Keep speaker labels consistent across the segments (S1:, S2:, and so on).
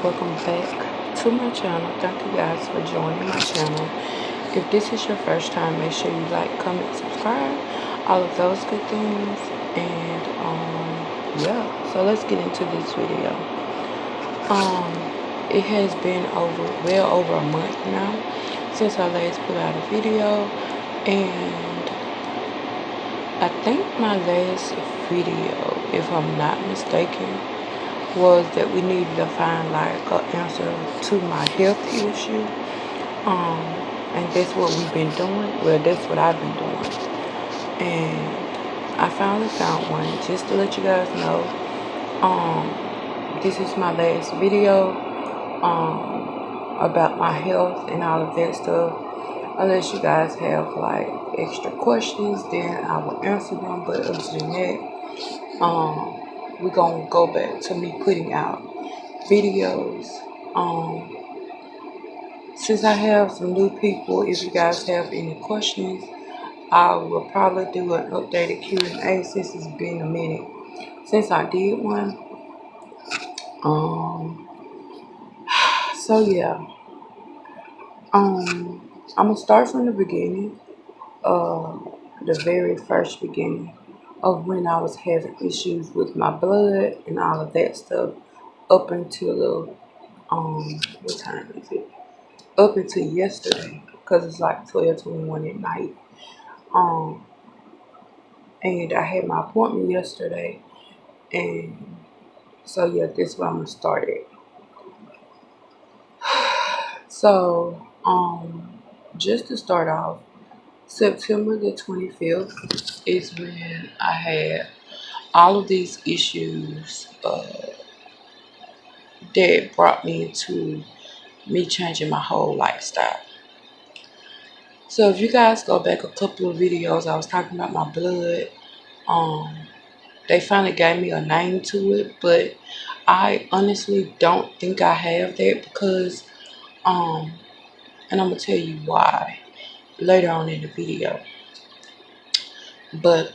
S1: welcome back to my channel. Thank you guys for joining my channel. If this is your first time, make sure you like, comment, subscribe, all of those good things. And yeah, so let's get into this video. It has been well over a month now since I last put out a video, and I think my last video, if I'm not mistaken, was that we needed to find like an answer to my health issue. And that's what we've been doing. Well, that's what I've been doing. And I finally found one. Just to let you guys know, this is my last video about my health and all of that stuff. Unless you guys have like extra questions, then I will answer them. But other than that, we're gonna go back to me putting out videos. Since I have some new people, if you guys have any questions, I will probably do an updated Q&A since it's been a minute since I did one. So yeah, I'm gonna start from the beginning, the very first beginning of when I was having issues with my blood and all of that stuff up until what time is it? Up until yesterday, because it's like 12:21 at night. And I had my appointment yesterday, and so yeah, that's where I'm gonna start it. So, just to start off, September the 25th is when I had all of these issues that brought me to me changing my whole lifestyle. So if you guys go back a couple of videos, I was talking about my blood. They finally gave me a name to it, but I honestly don't think I have that because, and I'm gonna tell you why later on in the video. But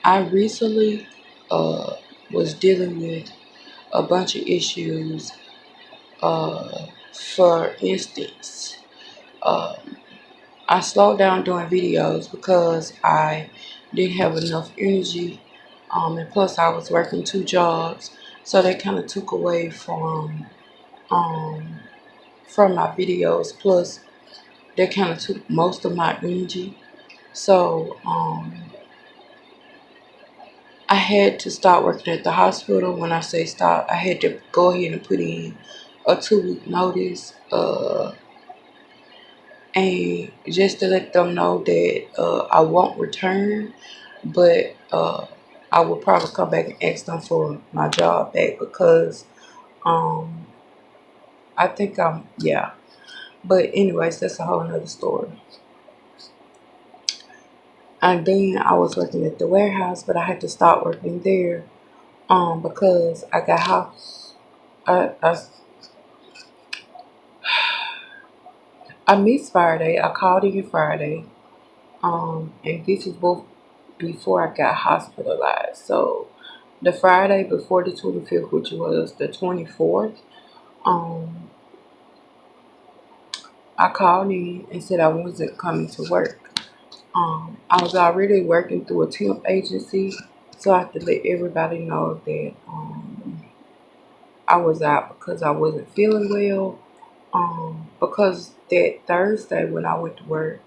S1: I recently was dealing with a bunch of issues. For instance, I slowed down doing videos because I didn't have enough energy, and plus I was working 2 jobs, so that kind of took away from my videos. Plus, that kind of took most of my energy. So I had to start working at the hospital. When I say stop, I had to go ahead and put in a 2-week notice, and just to let them know that I won't return, but I will probably come back and ask them for my job back because I think yeah. But anyways, that's a whole nother story. And then I was working at the warehouse, but I had to stop working there because I got house. I missed Friday. I called in Friday, and this is both before I got hospitalized. So the Friday before the 25th, which was the 24th, I called in and said I wasn't coming to work. I was already working through a temp agency, so I have to let everybody know that I was out because I wasn't feeling well. Because that Thursday when I went to work,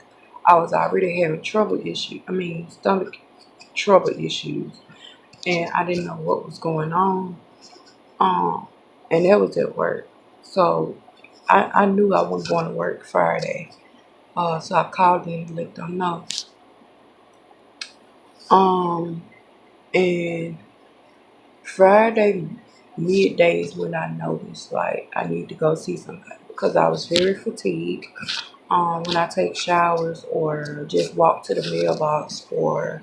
S1: I was already having stomach trouble issues, and I didn't know what was going on. And that was at work. So I knew I wasn't going to work Friday. So I called in to let them know. And Friday midday is when I noticed like I need to go see somebody because I was very fatigued. When I take showers or just walk to the mailbox or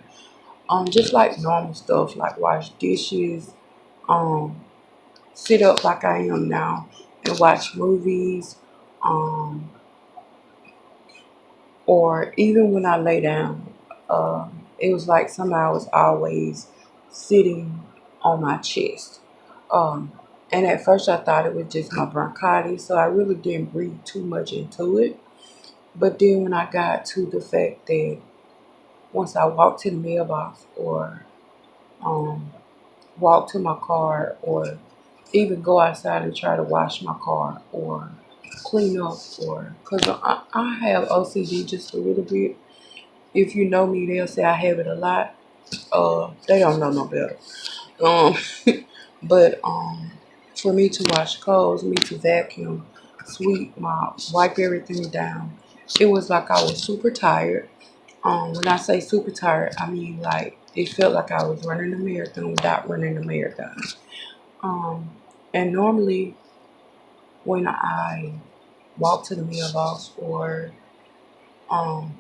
S1: just like normal stuff like wash dishes, sit up like I am now and watch movies, or even when I lay down, it was like somebody was always sitting on my chest. Um, and at first I thought it was just my bronchitis, so I really didn't breathe too much into it. But then when I got to the fact that once I walk to the mailbox or um, walk to my car or even go outside and try to wash my car or clean up or because I have OCD just a little bit. If you know me, they'll say I have it a lot. They don't know no better. Um, but for me to wash clothes, me to vacuum, sweep, mop, wipe everything down, it was like I was super tired. When I say super tired, I mean like it felt like I was running a marathon without running a marathon. Um, and normally when I walk to the mailbox or um,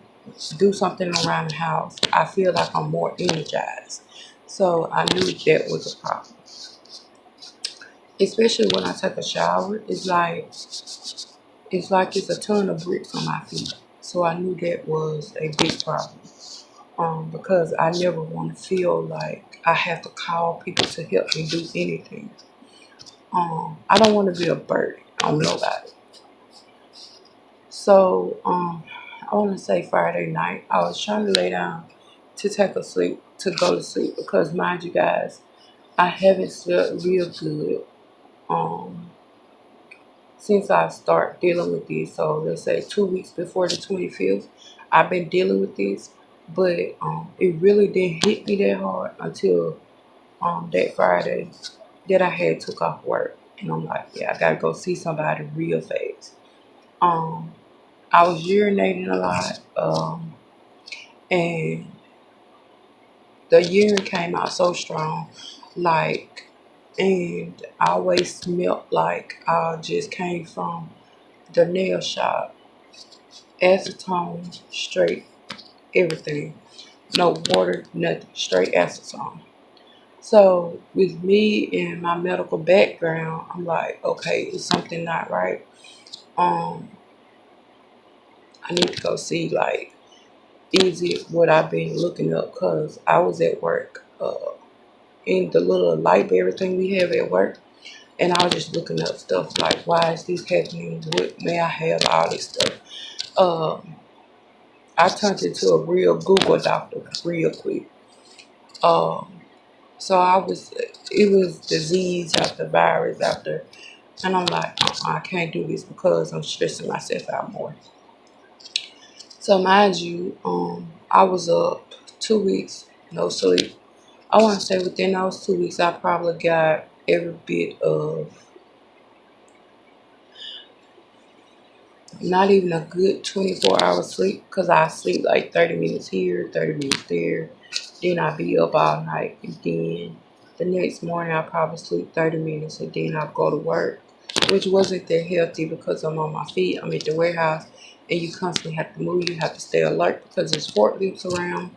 S1: do something around the house, I feel like I'm more energized. So I knew that was a problem. Especially when I take a shower, it's a ton of bricks on my feet. So I knew that was a big problem. Because I never want to feel like I have to call people to help me do anything. I don't want to be a burden on nobody. So, I want to say Friday night, I was trying to lay down to go to sleep because, mind you guys, I haven't slept real good um, since I start dealing with this. So, let's say 2 weeks before the 25th, I've been dealing with this, but it really didn't hit me that hard until that Friday that I had took off work. And I'm like, yeah, I gotta go see somebody real fast. Um, I was urinating a lot, and the urine came out so strong, like, and I always smelled like I just came from the nail shop, acetone, straight, everything, no water, nothing, straight acetone. So with me and my medical background, I'm like, okay, is something not right? Um, I need to go see like is it what I've been looking up because I was at work in the little library thing we have at work, and I was just looking up stuff like why is this happening? What may I have? All this stuff. Um, I turned into a real Google doctor real quick. Um, so it was disease after virus after, and I'm like, I can't do this because I'm stressing myself out more. So mind you, I was up 2 weeks, no sleep. I want to say within those 2 weeks, I probably got every bit of not even a good 24 hours sleep because I sleep like 30 minutes here, 30 minutes there. Then I be up all night. And then the next morning, I probably sleep 30 minutes and then I go to work, which wasn't that healthy because I'm on my feet. I'm at the warehouse and you constantly have to move. You have to stay alert because there's forklifts around.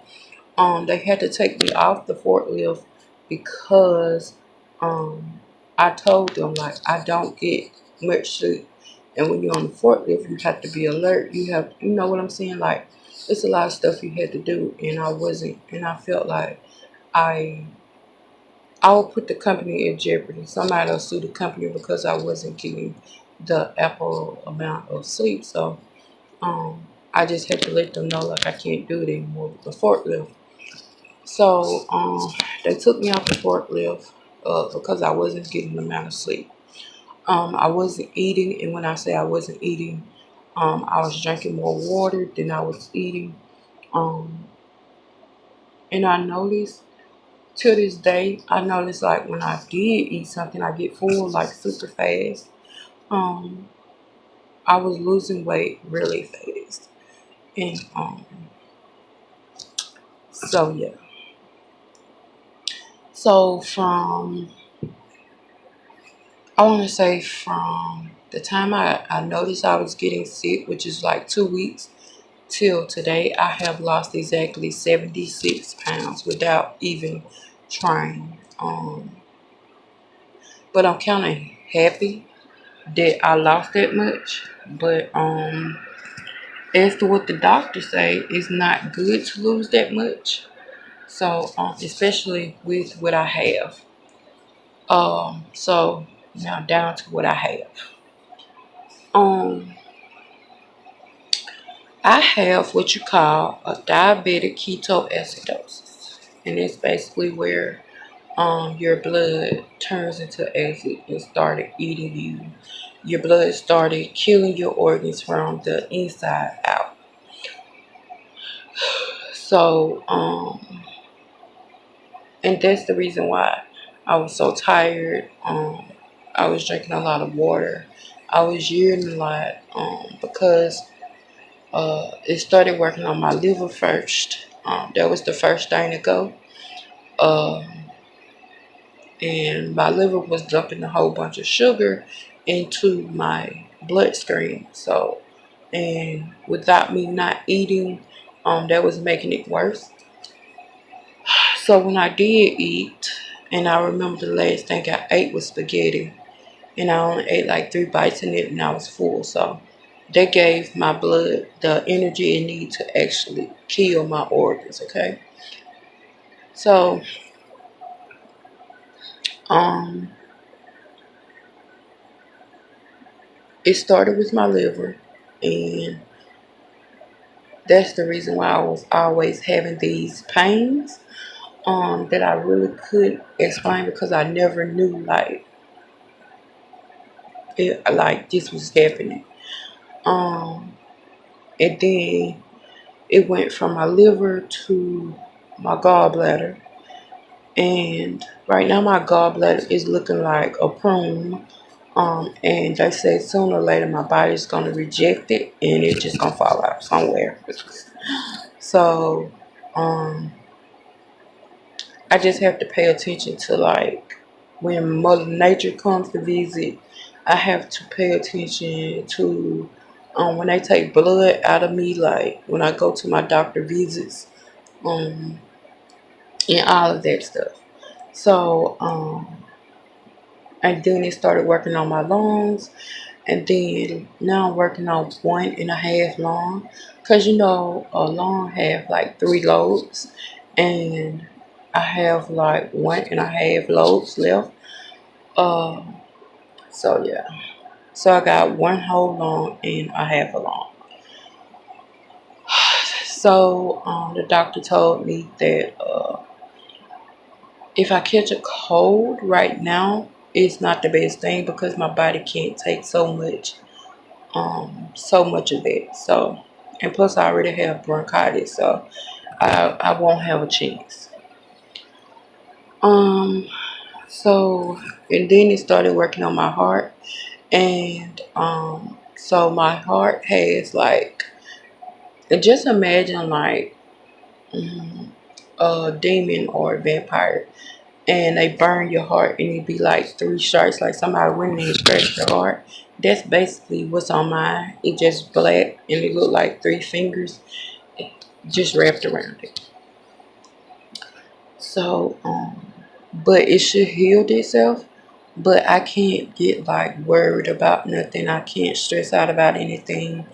S1: They had to take me off the forklift because um, I told them like I don't get much sleep, and when you're on the forklift, you have to be alert. You know what I'm saying? Like it's a lot of stuff you had to do, and I wasn't, and I felt like I I would put the company in jeopardy. Somebody will sue the company because I wasn't getting the ample amount of sleep. So I just had to let them know like I can't do it anymore with the forklift. So they took me off the forklift because I wasn't getting the amount of sleep. I wasn't eating, and when I say I wasn't eating, I was drinking more water than I was eating. Um, and I noticed to this day, I noticed like when I did eat something, I get full like super fast. Um, I was losing weight really fast, and so yeah. So from I want to say from the time I noticed I was getting sick, which is like 2 weeks, till today, I have lost exactly 76 pounds without even trying. But I'm kind of happy that I lost that much. But as to what the doctors say, it's not good to lose that much. So especially with what I have. So now down to what I have. Um, I have what you call a diabetic ketoacidosis, and it's basically where your blood turns into acid and started eating you. Your blood started killing your organs from the inside out. So, and that's the reason why I was so tired. I was drinking a lot of water. I was urinating a lot because it started working on my liver first. That was the first thing to go. Um, and my liver was dumping a whole bunch of sugar into my bloodstream. So, and without me not eating, that was making it worse. So when I did eat, and I remember the last thing I ate was spaghetti, and I only ate like 3 bites in it, and I was full. So that gave my blood the energy it needed to actually kill my organs. Okay, so um, it started with my liver, and that's the reason why I was always having these pains that I really couldn't explain because I never knew like this was happening. Um, and then it went from my liver to my gallbladder, and right now my gallbladder is looking like a prune. And they say sooner or later my body's gonna reject it and it's just gonna fall out somewhere. So, um, I just have to pay attention to like when Mother Nature comes to visit. I have to pay attention to when they take blood out of me, like when I go to my doctor visits, um, and all of that stuff. So, and then it started working on my lungs, and then now I'm working on 1.5 lung, cause you know a lung have like 3 lobes, and I have like 1.5 lobes left. Um, so yeah, so I got one whole lung and I have a lung. So the doctor told me that if I catch a cold right now, it's not the best thing because my body can't take so much of it. So, and plus I already have bronchitis, so I won't have a chance. Um, so and then it started working on my heart, and so my heart has like, and just imagine like mm, a demon or a vampire, and they burn your heart, and it be like 3 strikes, like somebody went in and scratched your heart. That's basically what's on mine. It just black, and it looked like 3 fingers just wrapped around it. So, but it should heal itself. But I can't get like worried about nothing. I can't stress out about anything.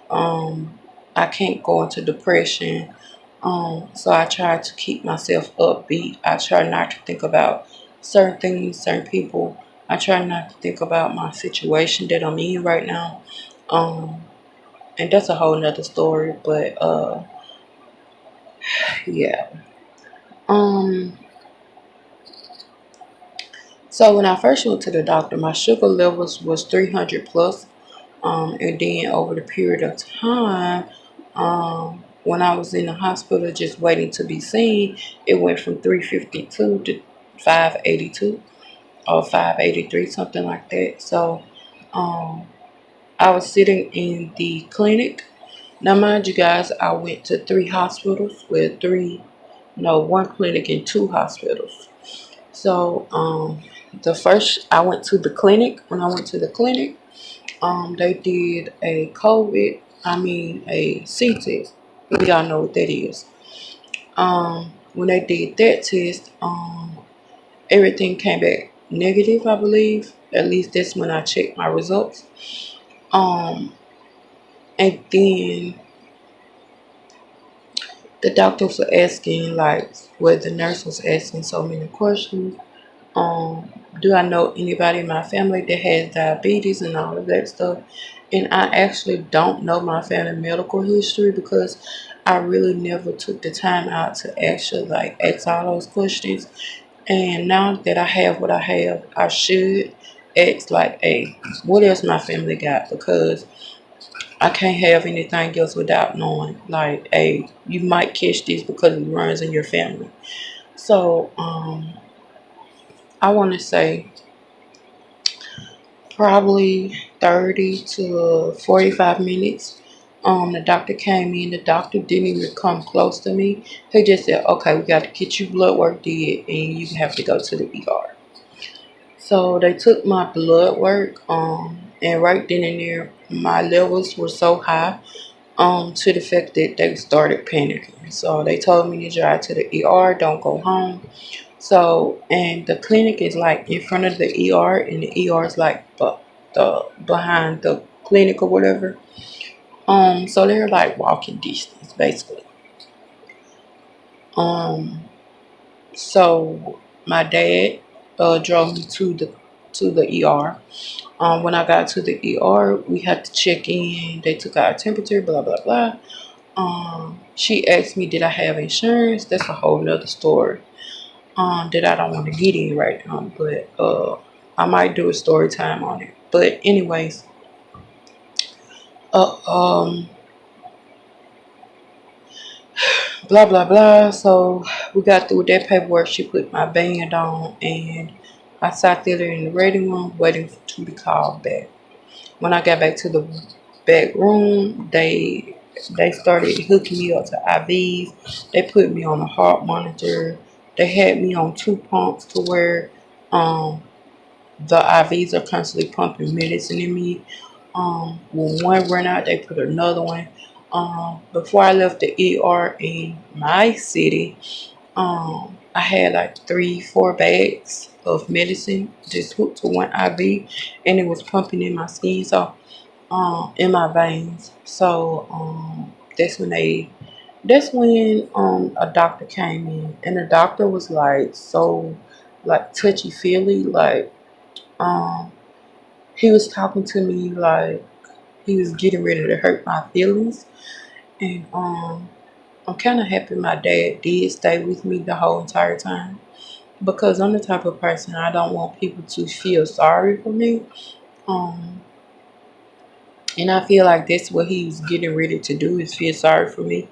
S1: Um, I can't go into depression. So I try to keep myself upbeat. I try not to think about certain things, certain people. I try not to think about my situation that I'm in right now. Um, and that's a whole nother story. But yeah. Um, so when I first went to the doctor, my sugar levels was 300 plus. And then over the period of time, when I was in the hospital just waiting to be seen, it went from 352 to 582 or 583, something like that. So um, I was sitting in the clinic. Now, mind you guys, I went to 3 hospitals with no, 1 clinic and 2 hospitals. So the first, I went to the clinic. When I went to the clinic, they did a C test. We all know what that is. When they did that test, everything came back negative, I believe. At least that's when I checked my results. Um, and then the doctors were asking, like, well, the nurse was asking so many questions. Um, do I know anybody in my family that has diabetes and all of that stuff? And I actually don't know my family medical history because I really never took the time out to actually like ask all those questions. And now that I have what I have, I should ask like, hey, what else my family got? Because I can't have anything else without knowing like, hey, you might catch this because it runs in your family. So I want to say probably 30 to 45 minutes. The doctor came in. The doctor didn't even come close to me. He just said, okay, we got to get you blood work did and you have to go to the ER. So they took my blood work, and right then and there, my levels were so high, to the fact that they started panicking. So they told me to drive to the ER, don't go home. So, and the clinic is like in front of the ER, and the ER is like the behind the clinic or whatever. So they're like walking distance basically. Um, so my dad drove me to the ER. When I got to the ER, we had to check in. They took our temperature, blah blah blah. She asked me, did I have insurance? That's a whole nother story. That I don't want to get in right now, but I might do a story time on it. But anyways, uh, um, blah blah blah. So we got through with that paperwork. She put my band on, and I sat there in the waiting room waiting to be called back. When I got back to the back room, they started hooking me up to IVs. They put me on a heart monitor. They had me on two pumps to where um the IVs are constantly pumping medicine in me. When one ran out, they put another one. Before I left the ER in my city, I had like 3, 4 bags of medicine just hooked to one IV, and it was pumping in my skin, so in my veins. So that's when a doctor came in, and the doctor was like so like touchy feely, like um he was talking to me like he was getting ready to hurt my feelings. And I'm kind of happy my dad did stay with me the whole entire time because I'm the type of person I don't want people to feel sorry for me. Um, and I feel like that's what he was getting ready to do is feel sorry for me.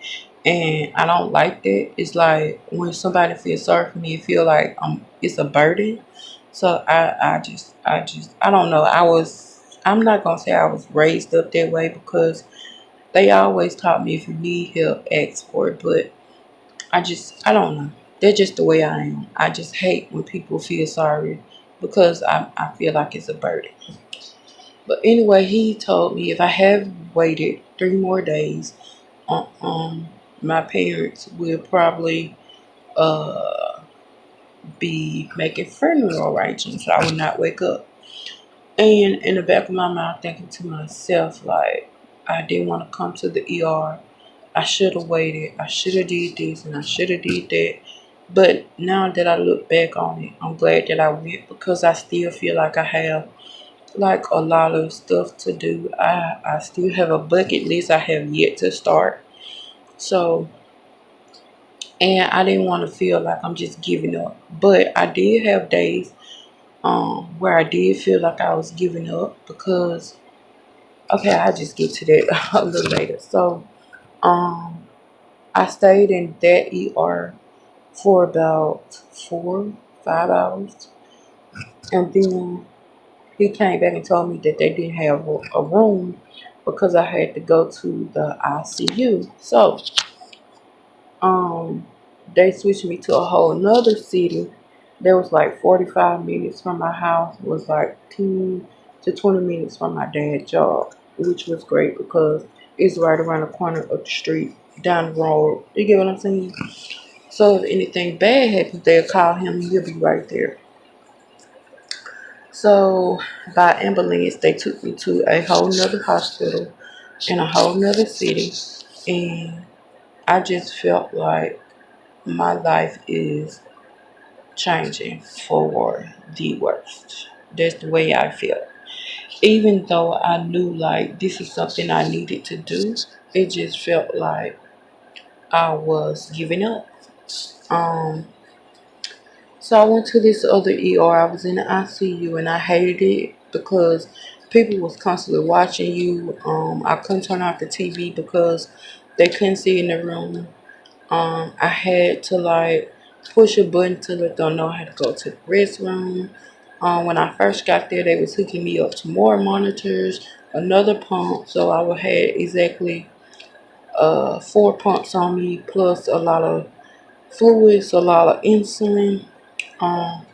S1: And I don't like that. It's like when somebody feels sorry for me, it feel like it's a burden. So I don't know. I'm not gonna say I was raised up that way because they always taught me if you need help, ask for it. But I don't know. That's just the way I am. I just hate when people feel sorry because I feel like it's a burden. But anyway, he told me if I have waited 3 more days, uh, um, my parents will probably uh be making funeral arrangements. So I would not wake up. And in the back of my mind, thinking to myself, like, I didn't want to come to the ER. I should have waited. I should have did this and I should have did that. But now that I look back on it, I'm glad that I went because I still feel like I have like a lot of stuff to do. I still have a bucket list I have yet to start. So, and I didn't want to feel like I'm just giving up. But I did have days where I did feel like I was giving up because okay, I'll just get to that a little later. So, um I stayed in that ER for about 4, 5 hours. And then he came back and told me that they didn't have a room because I had to go to the ICU. So, um, they switched me to a whole nother city. That was like 45 minutes from my house. It was like 10 to 20 minutes from my dad's job, which was great because it's right around the corner of the street, down the road. You get what I'm saying? So if anything bad happens, they'll call him and he'll be right there. So by ambulance, they took me to a whole nother hospital in a whole nother city. And I just felt like my life is changing for the worst. That's the way I feel. Even though I knew like this is something I needed to do, it just felt like I was giving up. Um, so I went to this other ER. I was in the ICU and I hated it because people was constantly watching you. I couldn't turn off the TV because they couldn't see in the room. I had to like push a button to let them know I had to go to the restroom. When I first got there, they was hooking me up to more monitors, another pump, so I would have exactly 4 pumps on me, plus a lot of fluids, a lot of insulin. Um,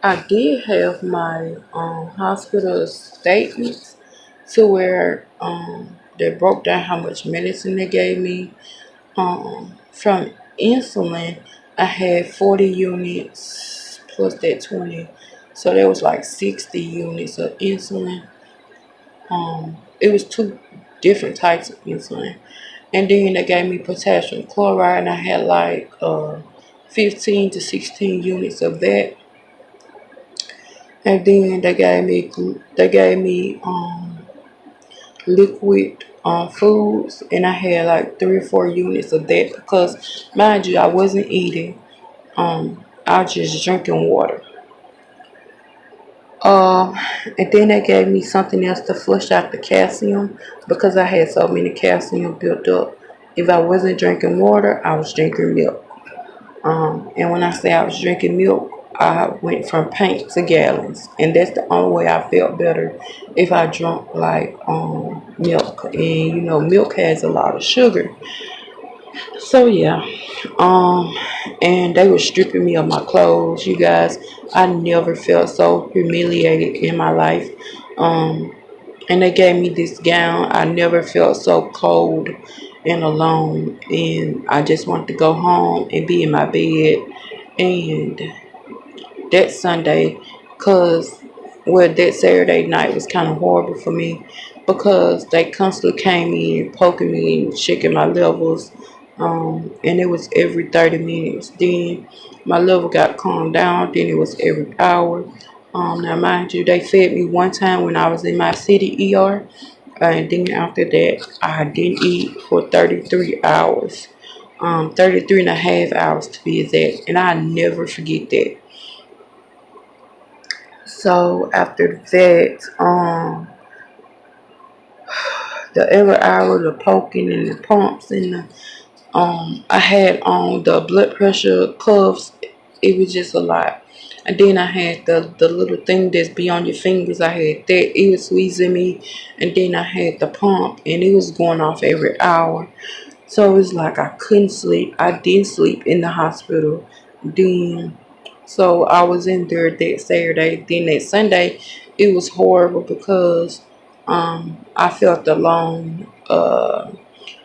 S1: I did have my hospital statements to where they broke down how much medicine they gave me. From insulin, I had 40 units plus that 20. So there was like 60 units of insulin. It was two different types of insulin. And then they gave me potassium chloride, and I had like 15 to 16 units of that. And then they gave me liquid foods, and I had like 3 or 4 units of that because, mind you, I wasn't eating. I was just drinking water. Um, and then they gave me something else to flush out the calcium because I had so many calcium built up. If I wasn't drinking water, I was drinking milk. And when I say I was drinking milk, I went from pints to gallons, and that's the only way I felt better if I drank like milk. And milk has a lot of sugar. So yeah, um, and they were stripping me of my clothes. You guys, I never felt so humiliated in my life. Um, and they gave me this gown. I never felt so cold and alone, and I just wanted to go home and be in my bed. And that Sunday, cause that Saturday night was kind of horrible for me because they constantly came in poking me and checking my levels, and it was every 30 minutes. Then my level got calmed down. Then it was every hour. Now mind you, they fed me one time when I was in my city ER, and then after that I didn't eat for 33 hours. 33 and a half hours to be exact, and I never forget that. So after that, the every hour, the poking and the pumps and the I had on the blood pressure cuffs. It was just a lot. And then I had the little thing that's beyond your fingers. I had that. It was squeezing me. And then I had the pump, and it was going off every hour. So it's like I couldn't sleep. I didn't sleep in the hospital. Then, so I was in there that Saturday. Then that Sunday, it was horrible because I felt alone.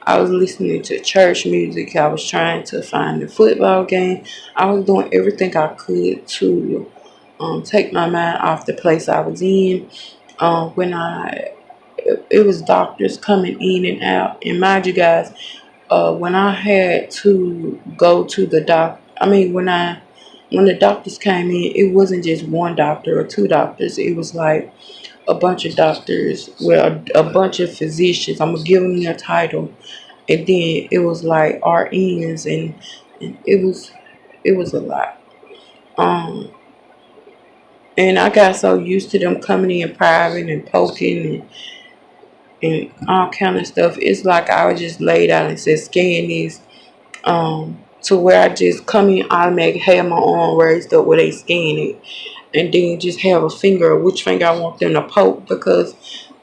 S1: I was listening to church music. I was trying to find the football game. I was doing everything I could to take my mind off the place I was in. When it was doctors coming in and out. And mind you guys, when I had to go to the when the doctors came in, it wasn't just one doctor or two doctors. It was like a bunch of doctors, well, a bunch of physicians. I'm gonna give them their title, and then it was like RNs, and it was a lot. Um, and I got so used to them coming in private and poking and all kind of stuff. It's like I was just laid out and said, scan this. To where I just come in automatic, have my arm raised up where they scan it, and then just have a finger of which finger I want them to poke because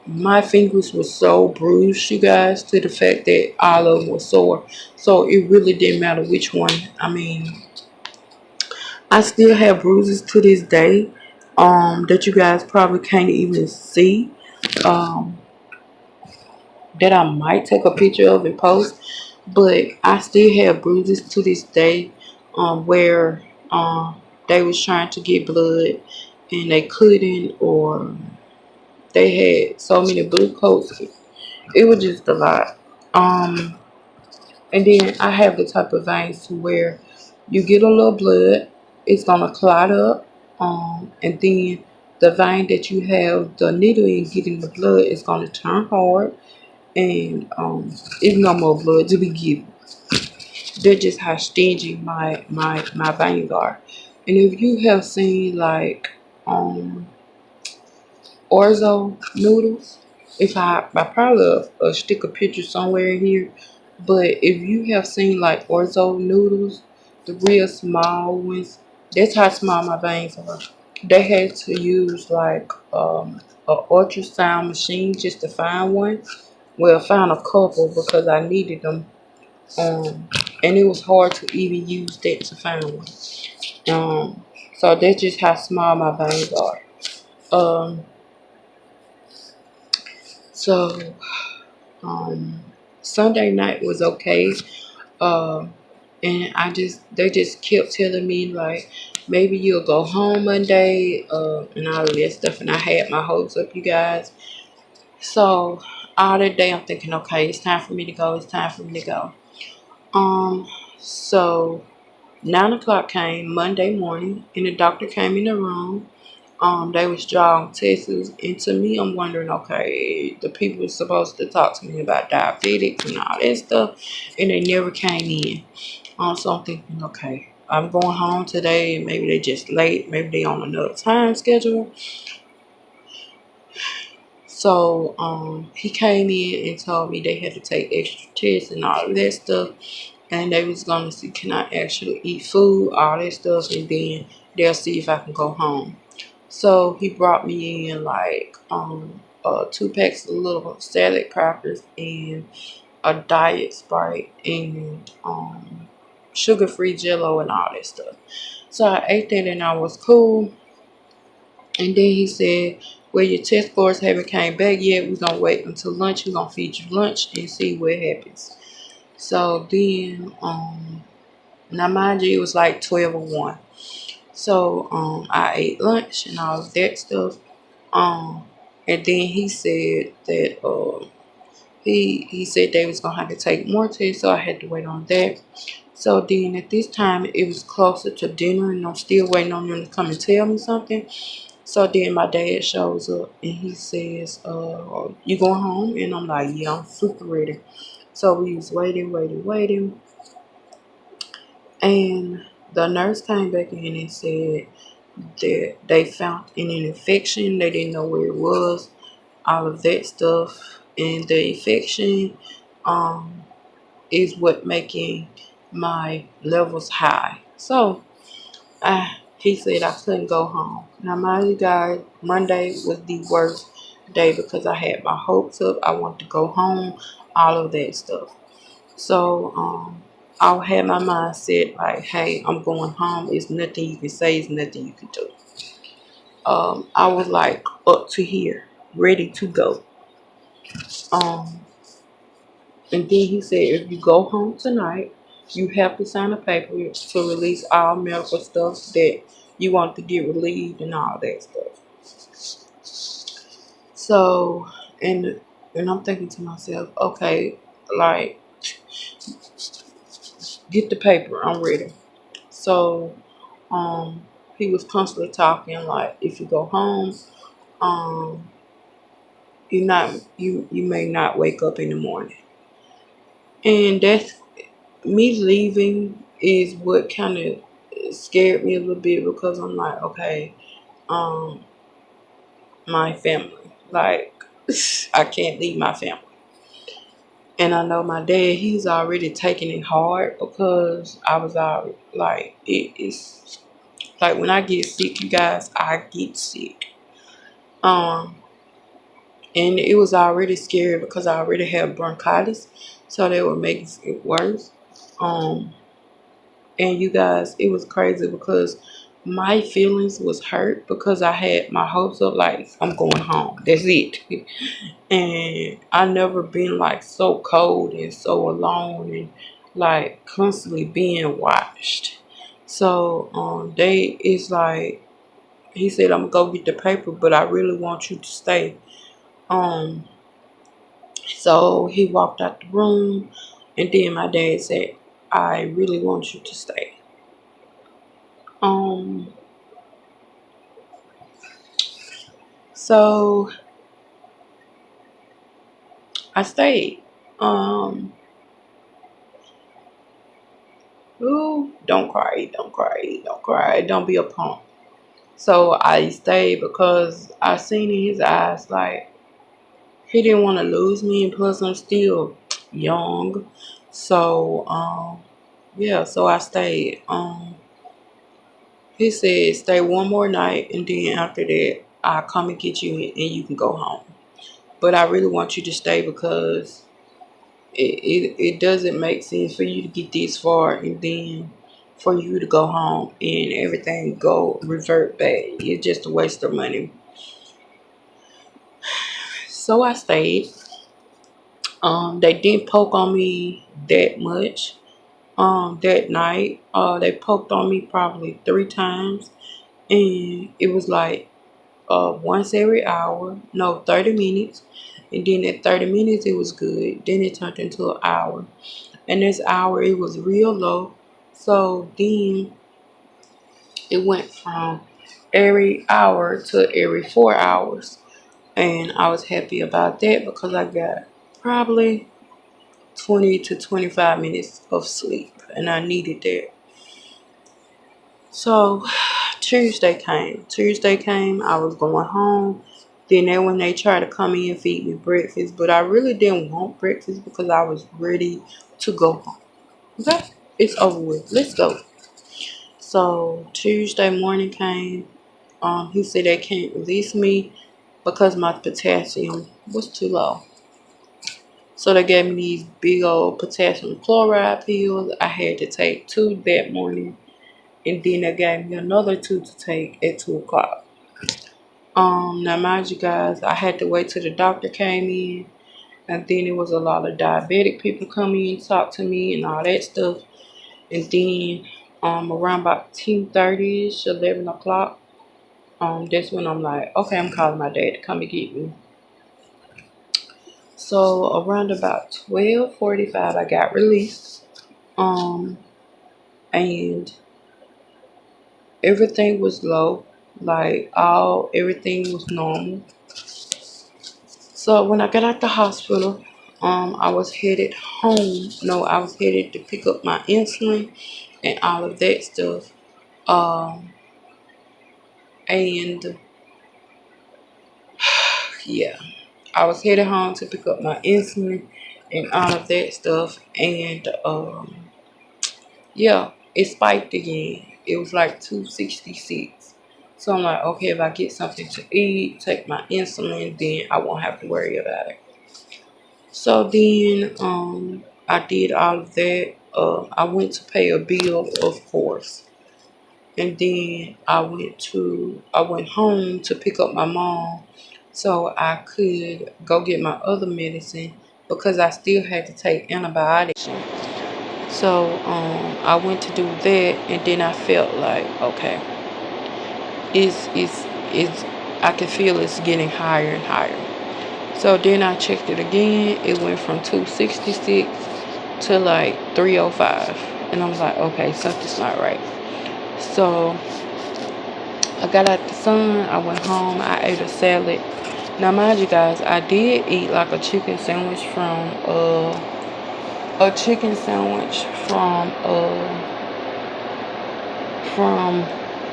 S1: my fingers were so bruised, you guys, to the fact that all of them were sore. So it really didn't matter which one. I mean, I still have bruises to this day, that you guys probably can't even see. Um, that I might take a picture of and post, but I still have bruises to this day, where they was trying to get blood and they couldn't, or they had so many blue coats. It was just a lot. And then I have the type of veins to where you get a little blood, it's gonna clot up, and then the vein that you have the needle in getting the blood is gonna turn hard, and it's no more blood to be given. That's just how stingy my veins are. And if you have seen like orzo noodles, if I probably stick a picture somewhere in here, but if you have seen like orzo noodles, the real small ones, that's how small my veins are. They had to use like a ultrasound machine just to find one. Well, found a couple because I needed them. And it was hard to even use that to find one. So that's just how small my veins are. Um, so um, Sunday night was okay. Um, and they just kept telling me like, maybe you'll go home Monday, and all of that stuff. And I had my hopes up, you guys. So all that day I'm thinking, okay, it's time for me to go. It's time for me to go. Um, so 9 o'clock came Monday morning, and the doctor came in the room. They was drawing tests, and to me, I'm wondering, okay, the people supposed to talk to me about diabetics and all that stuff, and they never came in. So I'm thinking, okay, I'm going home today, and maybe they just late, maybe they on another time schedule. So he came in and told me they had to take extra tests and all of that stuff, and they was gonna see can I actually eat food, all that stuff, and then they'll see if I can go home. So he brought me in like 2 packs of little salad crackers and a diet Sprite and sugar-free Jello and all that stuff. So I ate that and I was cool. And then he said, well, your test scores haven't came back yet. We're going to wait until lunch. We're going to feed you lunch and see what happens. So then, now mind you, it was like 12 or 1. So I ate lunch and all of that stuff. And then he said that he said they was going to have to take more tests. So I had to wait on that. So then at this time, it was closer to dinner and I'm still waiting on them to come and tell me something. So then my dad shows up and he says, you going home? And I'm like, yeah, I'm super ready. So we was waiting. And the nurse came back in and said that they found an infection. They didn't know where it was, all of that stuff. And the infection is what making my levels high. So he said I couldn't go home. Now, mind you guys, Monday was the worst day because I had my hopes up. I wanted to go home, all of that stuff. So I had my mind set like, hey, I'm going home. It's nothing you can say. It's nothing you can do. I was like up to here, ready to go. Um, and then he said, if you go home tonight, you have to sign a paper to release all medical stuff that you want to get relieved and all that stuff. So, and I'm thinking to myself, okay, like, get the paper. I'm ready. So, he was constantly talking like, if you go home, um, you may not wake up in the morning, and that's me leaving is what kind of scared me a little bit because I'm like, okay, um, my family, like, I can't leave my family. And I know my dad, he's already taking it hard because I was already, like, it's, like, when I get sick, you guys, I get sick. Um, and it was already scary because I already have bronchitis, so that would make it worse. Um, And you guys, it was crazy because my feelings was hurt because I had my hopes up like I'm going home. That's it. And I never been like so cold and so alone and like constantly being watched. So they it's like he said I'm gonna go get the paper, but I really want you to stay. Um so he walked out the room and then my dad said, I really want you to stay. Um, so I stayed. Um, ooh, don't cry, don't cry, don't cry, don't be a punk. So I stayed because I seen in his eyes like he didn't want to lose me, and plus I'm still young. So yeah, so I stayed. He said stay one more night, and then after that I'll come and get you, and you can go home. But I really want you to stay because it doesn't make sense for you to get this far and then for you to go home and everything go revert back. It's just a waste of money. So I stayed. They didn't poke on me that much. That night, they poked on me probably 3 times, and it was like once every hour, no, 30 minutes, and then at 30 minutes it was good. Then it turned into an hour, and this hour it was real low. So then it went from every hour to every 4 hours, and I was happy about that because I got probably 20 to 25 minutes of sleep, and I needed that. So Tuesday came. I was going home. Then when they tried to come in and feed me breakfast, but I really didn't want breakfast because I was ready to go home. Okay, it's over with. Let's go. So Tuesday morning came. He said they can't release me because my potassium was too low. So they gave me these big old potassium chloride pills. I had to take 2 that morning, and then they gave me another 2 to take at 2 o'clock. Now mind you guys, I had to wait till the doctor came in, and then it was a lot of diabetic people coming in, talk to me and all that stuff. And then around about 10:30ish, 11 o'clock, that's when I'm like, okay, I'm calling my dad to come and get me. So around about 12:45, I got released. Um, and everything was low, like everything was normal. So when I got out the hospital, I was headed home. No, I was headed to pick up my insulin and all of that stuff. Um, and yeah, I was headed home to pick up my insulin and all of that stuff. And yeah, it spiked again. It was like 266. So I'm like, okay, if I get something to eat, take my insulin, then I won't have to worry about it. So then I did all of that. I went to pay a bill, of course. And then I went home to pick up my mom so I could go get my other medicine because I still had to take antibiotics. So I went to do that, and then I felt like, okay, it's I can feel it's getting higher and higher. So then I checked it again. It went from 266 to like 305. And I was like, okay, something's not right. So I got out the sun. I went home. I ate a salad. Now, mind you guys, I did eat like a chicken sandwich from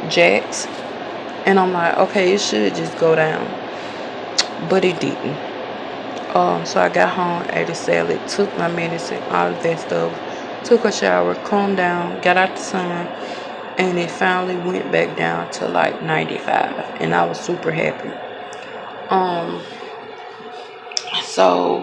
S1: Jack's. And I'm like, okay, it should just go down. But it didn't. So I got home, ate a salad, took my medicine, all of that stuff, took a shower, calmed down, got out the sun, and it finally went back down to like 95, and I was super happy. Um, so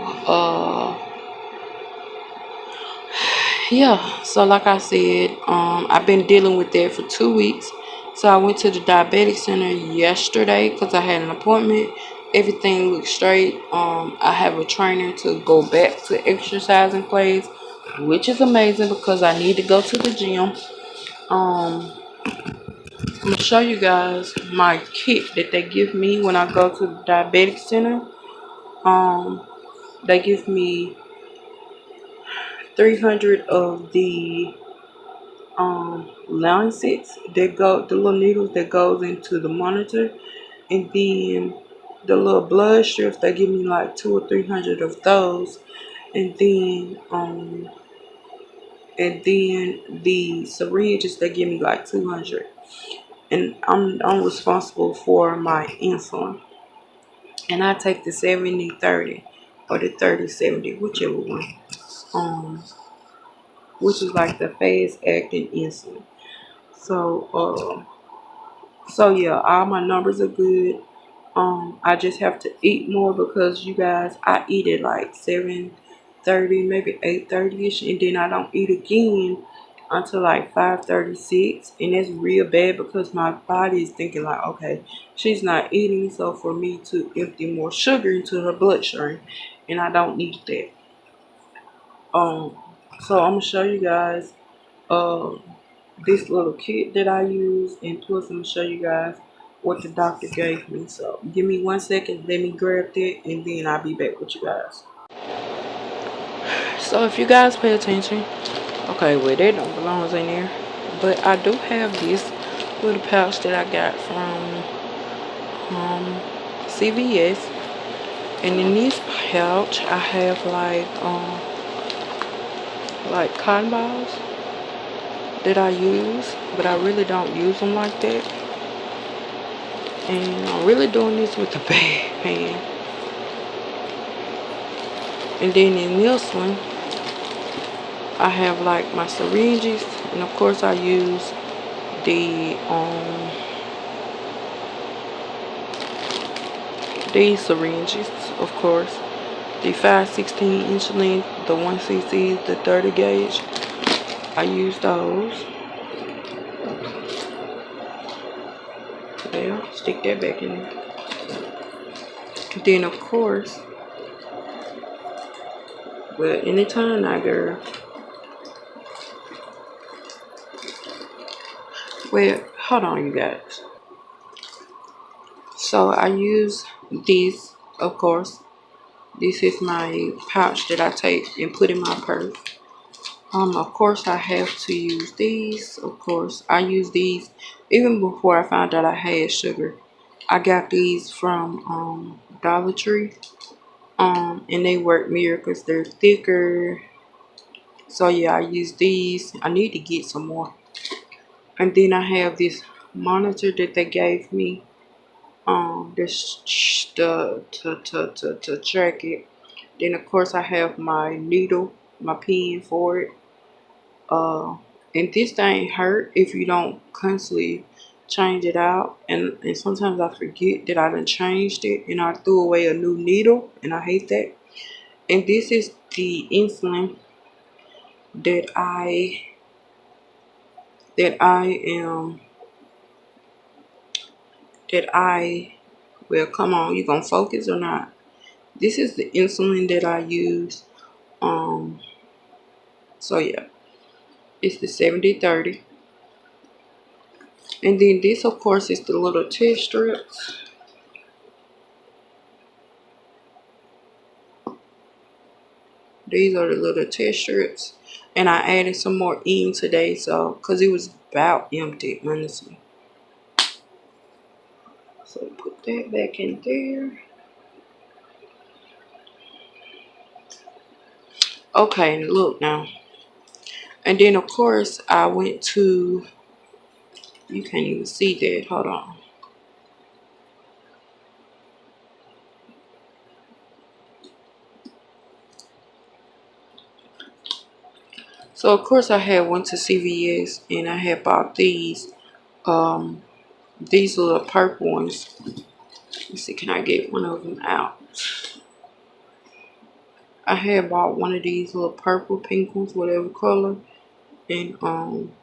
S1: yeah, so like I said, I've been dealing with that for 2 weeks. So I went to the diabetic center yesterday because I had an appointment. Everything looked straight. I have a trainer to go back to exercising place, which is amazing because I need to go to the gym. I'm gonna show you guys my kit that they give me when I go to the diabetic center. Um, they give me 300 of the lancets that go, the little needles that goes into the monitor, and then the little blood strips. They give me like 200 or 300 of those, and then the syringes they give me like 200. And I'm responsible for my insulin, and I take the 70/30 or the 30/70, whichever one. Um, which is like the fast acting insulin. So so yeah, all my numbers are good. I just have to eat more because you guys, I eat at like 7:30, maybe 8:30 ish, and then I don't eat again until like 5:36, and that's real bad because my body is thinking like, okay, she's not eating, so for me to empty more sugar into her bloodstream, and I don't need that. Um, so I'm gonna show you guys uh this little kit that I use, and plus I'm gonna show you guys what the doctor gave me. So give me 1 second, let me grab that, and then I'll be back with you guys. So if you guys pay attention, okay, well that don't belong in there, but I do have this little pouch that I got from CVS, and in this pouch I have like cotton balls that I use, but I really don't use them like that. And I'm really doing this with the bad hand. And then in this one, I have like my syringes, and of course I use the these syringes, of course, the 516 inch length, the 1cc, the 30 gauge. I use those. There, stick that back in there. Then of course, well, anytime now, girl. Well, hold on, you guys. So I use this, of course. This is my pouch that I take and put in my purse. Of course I have to use these. Of course, I use these even before I found out I had sugar. I got these from Dollar Tree. And they work miracles. They're thicker. So yeah, I use these. I need to get some more. And then I have this monitor that they gave me. This to track it. Then of course I have my needle, my pen for it. And this thing hurt if you don't constantly change it out. And sometimes I forget that I done changed it and I threw away a new needle, and I hate that. And this is the insulin that that I am that I well, come on, you gonna focus or not? This is the insulin that I use. Um so yeah, it's the 70/30. And then this of course is the little test strips. These are the little test strips. And I added some more in today, so because it was about empty, honestly. So put that back in there. Okay, look now. And then of course I went to, you can't even see that, hold on. So of course I had went to CVS and I had bought um these little purple ones. Let's see, can I get one of them out? I had bought one of these little purple, pink ones, whatever color. And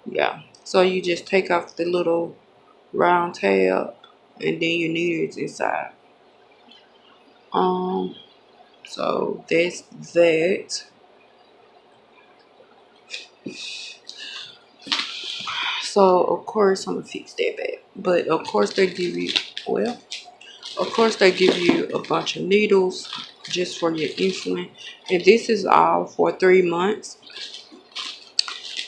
S1: yeah. So you just take off the little round tab, and then your needle is inside. Um so that's that. So of course I'm gonna fix that back. But of course they give you, well, of course they give you a bunch of needles just for your insulin. And this is all for 3 months.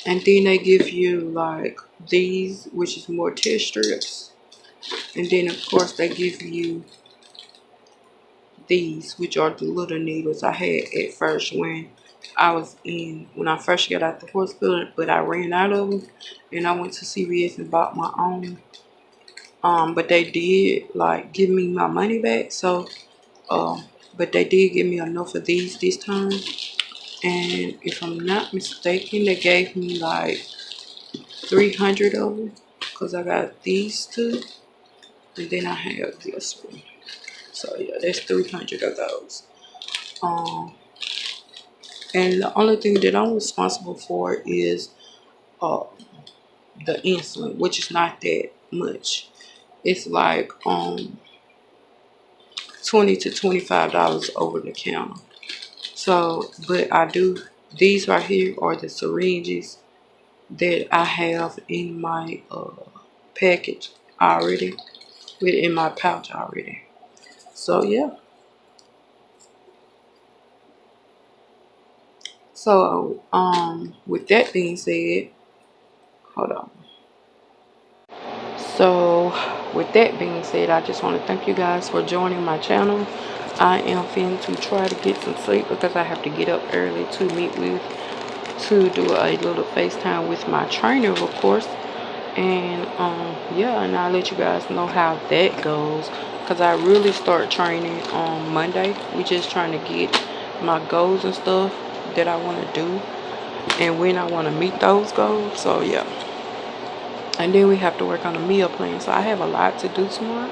S1: And then they give you like these, which is more test strips. And then of course they give you these, which are the little needles I had at first when I first got out the hospital, but I ran out of them and I went to CVS and bought my own. But they did like give me my money back. So, but they did give me enough of these this time. And if I'm not mistaken, they gave me like 300 of them because I got these two and then I have this one. So yeah, that's 300 of those. Um, and the only thing that I'm responsible for is uh, the insulin, which is not that much. It's like 20 to $25 over the counter. So, but I do, these right here are the syringes that I have in my package already, within my pouch already. So yeah. So with that being said, hold on. So with that being said, I just want to thank you guys for joining my channel. I am finna to try to get some sleep because I have to get up early to do a little FaceTime with my trainer, of course. And yeah, and I'll let you guys know how that goes because I really start training on Monday. We just trying to get my goals and stuff that I want to do and when I want to meet those goals. So yeah, and then we have to work on a meal plan. So I have a lot to do tomorrow.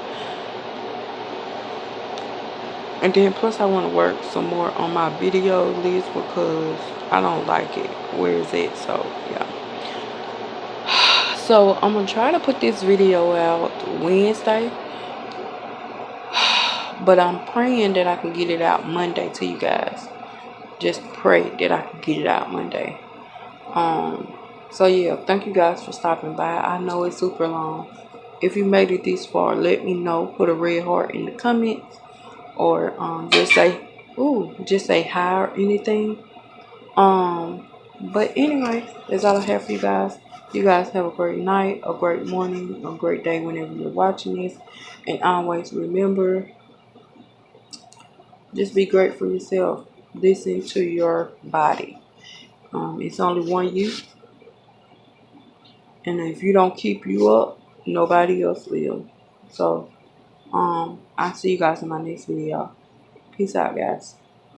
S1: And then plus I want to work some more on my video list because I don't like it where is it. So yeah, so I'm gonna try to put this video out Wednesday, but I'm praying that I can get it out Monday to you guys. Just pray that I can get it out Monday. So yeah, thank you guys for stopping by. I know it's super long. If you made it this far, let me know. Put a red heart in the comments, or just say hi or anything. But anyway, that's all I have for you guys. You guys have a great night, a great morning, a great day whenever you're watching this. And always remember, just be great for yourself. Listen to your body. It's only one you. And if you don't keep you up, nobody else will. So, I'll see you guys in my next video. Peace out, guys.